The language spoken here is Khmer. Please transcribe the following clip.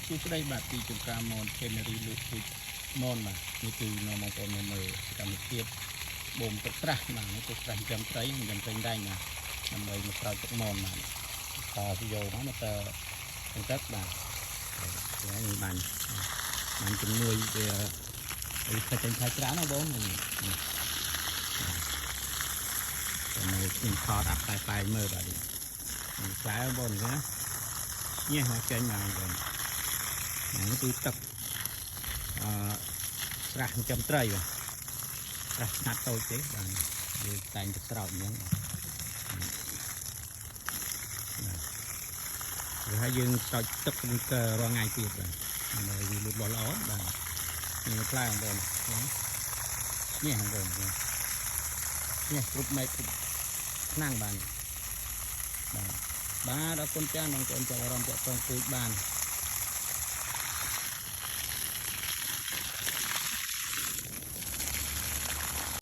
សួស្តីបាទពីចំការមន Canary លោកពូជមនបាទនេះគឺនៅមកបងមើលកម្មវិធីបូមទឹកស្រះបាទនេះទឹកស្រះចំត្រីចំត្រីដែងបាទដើម្បីមកស្រោចទឹកមនបាទតើទៅយកមកទៅទឹកបាទហើយនេះបានជំនួយវាឲ្យខិតចេញខែច្រើនណាបងនេះខ្ញុំថតអាប់តែមើលបាទនេះខ្លែបងណាញ៉េះមកចេញមកបងនេះគឺទឹកស្រះចំត្រីបាទស្រះស្ងាត់តូចទេបាទយើងតែងទៅស្រោចអញ្ចឹងបាទហើយយើងស្រោចទឹកនឹងរាល់ថ្ងៃទៀតបាទដើម្បីវាលូតលាស់ល្អបាទនេះផ្លែបងនេះបងនេះគ្រប់ម៉េចថ្នាំងបាទបាទអរគុណច្រើនបងប្អូនចាប់អារម្មណ៍ទាក់ទងពូជបាន